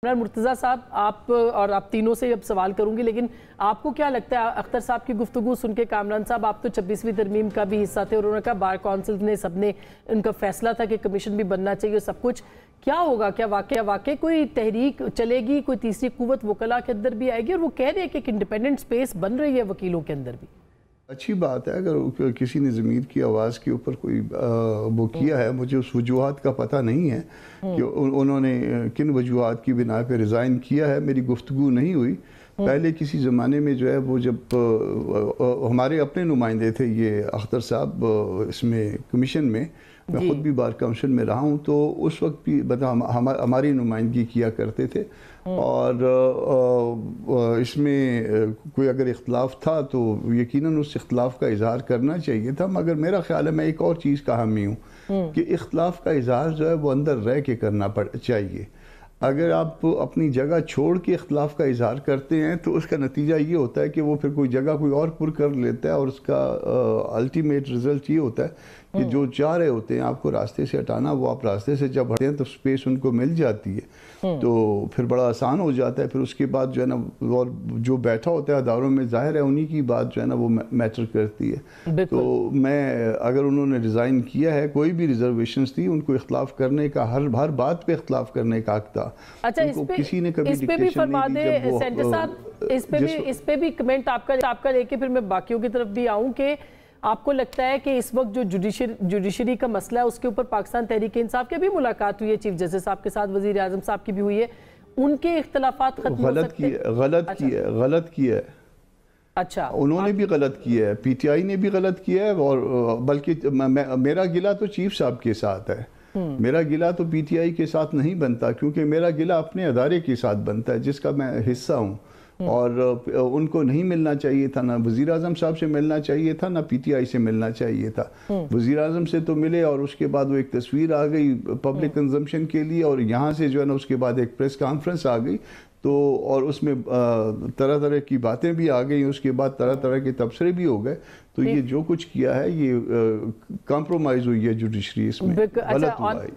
مرتضیٰ صاحب، آپ اور آپ تینوں سے اب سوال کروں گی، لیکن آپ کو کیا لگتا ہے اختر صاحب کی گفتگو سن کے؟ کامران صاحب، آپ تو 26ویں ترمیم کا بھی حصہ تھے اور انہوں نے کہا بار کونسل نے سب نے ان کا فیصلہ تھا کہ کمیشن بھی بننا چاہیے، سب کچھ کیا ہوگا؟ کیا واقع کوئی تحریک چلے گی، کوئی تیسری قوت وکلاء کے اندر بھی آئے گی؟ اور وہ کہہ رہے ہیں کہ ایک انڈیپینڈنٹ سپیس بن رہی ہے وکیلوں کے اندر بھی۔ اچھی بات ہے اگر کسی نے ضمیر کی آواز کے اوپر کوئی وہ کیا ہے۔ مجھے اس وجوہات کا پتہ نہیں ہے کہ انہوں نے کن وجوہات کی بنا پہ ریزائن کیا ہے۔ میری گفتگو نہیں ہوئی۔ پہلے کسی زمانے میں جو ہے وہ جب ہمارے اپنے نمائندے تھے یہ اختر صاحب اس میں کمیشن میں، میں خود بھی بار کونسل میں رہا ہوں، تو اس وقت بھی ہماری نمائندگی کیا کرتے تھے، اور اس میں کوئی اگر اختلاف تھا تو یقیناً اس اختلاف کا اظہار کرنا چاہیے تھا۔ مگر میرا خیال ہے، میں ایک اور چیز کا حامی ہوں کہ اختلاف کا اظہار جو ہے وہ اندر رہ کے کرنا چاہیے۔ اگر آپ اپنی جگہ چھوڑ کے اختلاف کا اظہار کرتے ہیں تو اس کا نتیجہ یہ ہوتا ہے کہ وہ پھر کوئی جگہ کوئی اور پر کر لیتا ہے، اور اس کا الٹیمیٹ رزلٹ یہ ہوتا ہے کہ جو چاہ رہے ہوتے ہیں آپ کو راستے سے ہٹانا، وہ آپ راستے سے جب ہٹتے ہیں تو سپیس ان کو مل جاتی ہے، تو پھر بڑا آسان ہو جاتا ہے۔ پھر اس کے بعد جو ہے نا، اور جو بیٹھا ہوتا ہے اداروں میں، ظاہر ہے انہی کی بات جو ہے نا وہ میٹر کرتی ہے۔ تو میں اگر انہوں نے ریزائن کیا ہے، کوئی بھی ریزرویشنز تھی، ان کو اختلاف کرنے کا، ہر بات پہ اختلاف کرنے کا حق تھا۔ اچھا، اس پہ بھی فرما دیں سینٹر صاحب، اس پہ بھی کمنٹ آپ کا لے کے پھر میں باقیوں کی طرف بھی آؤں کہ آپ کو لگتا ہے کہ اس وقت جو جوڈیشری کا مسئلہ ہے اس کے اوپر پاکستان تحریک انصاف کے بھی ملاقات ہوئی ہے چیف جسٹس صاحب کے ساتھ، وزیر اعظم صاحب کی بھی ہوئی ہے، ان کے اختلافات ختم ہو سکتے ہیں؟ غلط کیا ہے۔ اچھا، انہوں نے بھی غلط کیا ہے، پی ٹی آئی نے بھی غلط کیا ہے، اور بلکہ میرا گلہ تو چیف صاحب کے ساتھ ہے۔ میرا گلہ تو پی ٹی آئی کے ساتھ نہیں بنتا، کیونکہ میرا گلہ اپنے ادارے کے ساتھ بنتا ہے جس کا میں حصہ ہوں، اور ان کو نہیں ملنا چاہیے تھا، نہ وزیر اعظم صاحب سے ملنا چاہیے تھا، نہ پی ٹی آئی سے ملنا چاہیے تھا۔ وزیر اعظم سے تو ملے، اور اس کے بعد وہ ایک تصویر آ گئی پبلک کنزمپشن کے لیے، اور یہاں سے جو ہے نا اس کے بعد ایک پریس کانفرنس آ گئی، تو اور اس میں طرح طرح کی باتیں بھی آ گئیں، اس کے بعد طرح طرح کے تبصرے بھی ہو گئے۔ تو یہ جو کچھ کیا ہے، یہ کمپرومائز ہوئی ہے جوڈیشری، اس میں غلط ہوا ہے۔